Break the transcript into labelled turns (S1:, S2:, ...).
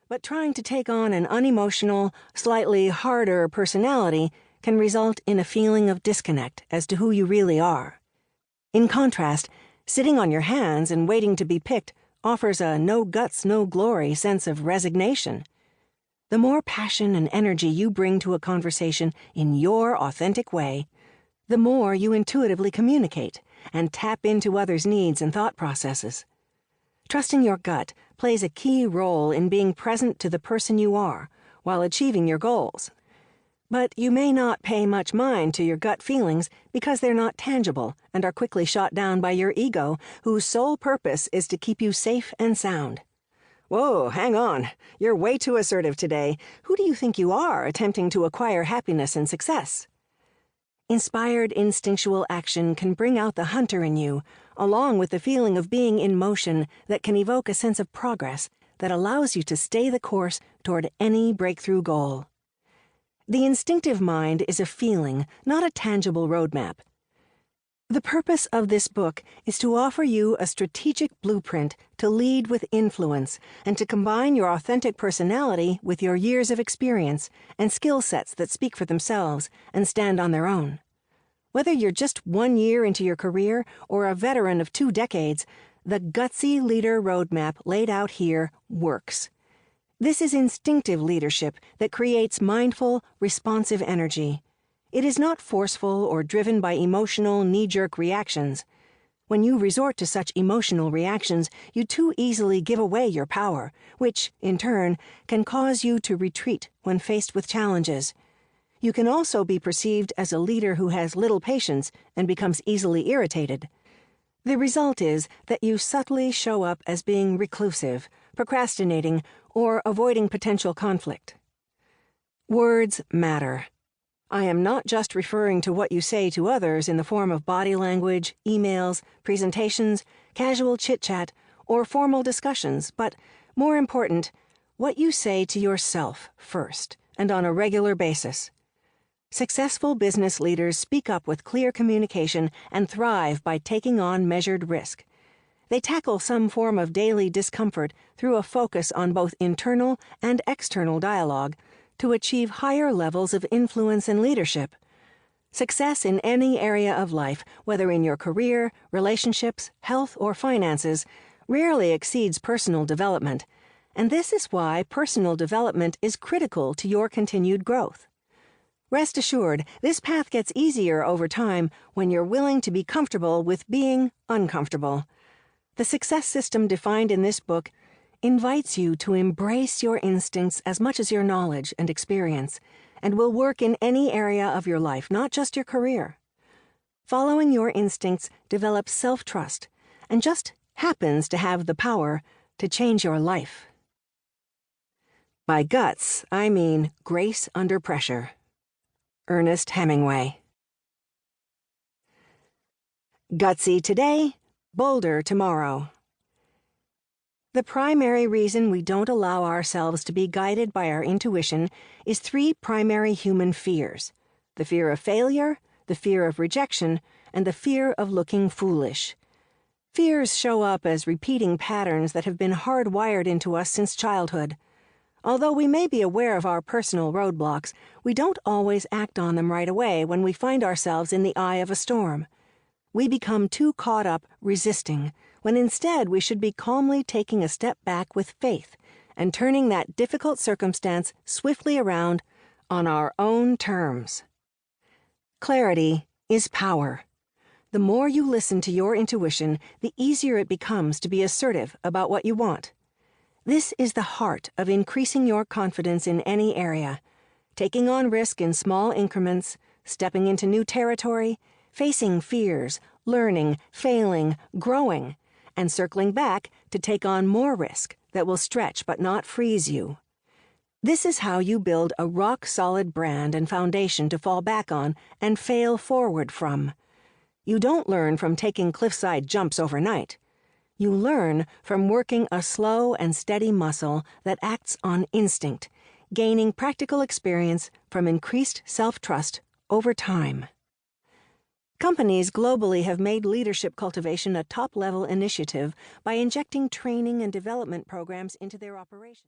S1: But trying to take on an unemotional, slightly harder personality can result in a feeling of disconnect as to who you really are. In contrast, sitting on your hands and waiting to be picked offers a no guts, no glory sense of resignation. The more passion and energy you bring to a conversation in your authentic way, the more you intuitively communicate and tap into others' needs and thought processes. Trusting your gut plays a key role in being present to the person you are while achieving your goals. But you may not pay much mind to your gut feelings because they're not tangible and are quickly shot down by your ego, whose sole purpose is to keep you safe and sound. Whoa, hang on. You're way too assertive today. Who do you think you are attempting to acquire happiness and success? Inspired instinctual action can bring out the hunter in you, along with the feeling of being in motion that can evoke a sense of progress that allows you to stay the course toward any breakthrough goal. The instinctive mind is a feeling, not a tangible roadmap. The purpose of this book is to offer you a strategic blueprint to lead with influence and to combine your authentic personality with your years of experience and skill sets that speak for themselves and stand on their own. Whether you're just 1 year into your career or a veteran of 2 decades, the Gutsy Leader Roadmap laid out here works. This is instinctive leadership that creates mindful, responsive energy. It is not forceful or driven by emotional, knee-jerk reactions. When you resort to such emotional reactions, you too easily give away your power, which, in turn, can cause you to retreat when faced with challenges. You can also be perceived as a leader who has little patience and becomes easily irritated. The result is that you subtly show up as being reclusive, procrastinating, or avoiding potential conflict. Words matter. I am not just referring to what you say to others in the form of body language, emails, presentations, casual chit-chat, or formal discussions, but, more important, what you say to yourself first and on a regular basis. Successful business leaders speak up with clear communication and thrive by taking on measured risk. They tackle some form of daily discomfort through a focus on both internal and external dialogue to achieve higher levels of influence and leadership. Success in any area of life, whether in your career, relationships, health, or finances, rarely exceeds personal development, and this is why personal development is critical to your continued growth. Rest assured, this path gets easier over time when you're willing to be comfortable with being uncomfortable. The success system defined in this book invites you to embrace your instincts as much as your knowledge and experience, and will work in any area of your life, not just your career. Following your instincts develops self-trust, and just happens to have the power to change your life. By guts, I mean grace under pressure. Ernest Hemingway. Gutsy today, bolder tomorrow. The primary reason we don't allow ourselves to be guided by our intuition is 3 primary human fears: the fear of failure, the fear of rejection, and the fear of looking foolish. Fears show up as repeating patterns that have been hardwired into us since childhood. Although we may be aware of our personal roadblocks, we don't always act on them right away when we find ourselves in the eye of a storm. We become too caught up resisting, when instead we should be calmly taking a step back with faith and turning that difficult circumstance swiftly around on our own terms. Clarity is power. The more you listen to your intuition, the easier it becomes to be assertive about what you want. This is the heart of increasing your confidence in any area, taking on risk in small increments, stepping into new territory, facing fears, learning, failing, growing, and circling back to take on more risk that will stretch but not freeze you. This is how you build a rock-solid brand and foundation to fall back on and fail forward from. You don't learn from taking cliffside jumps overnight. You learn from working a slow and steady muscle that acts on instinct, gaining practical experience from increased self-trust over time. Companies globally have made leadership cultivation a top-level initiative by injecting training and development programs into their operations.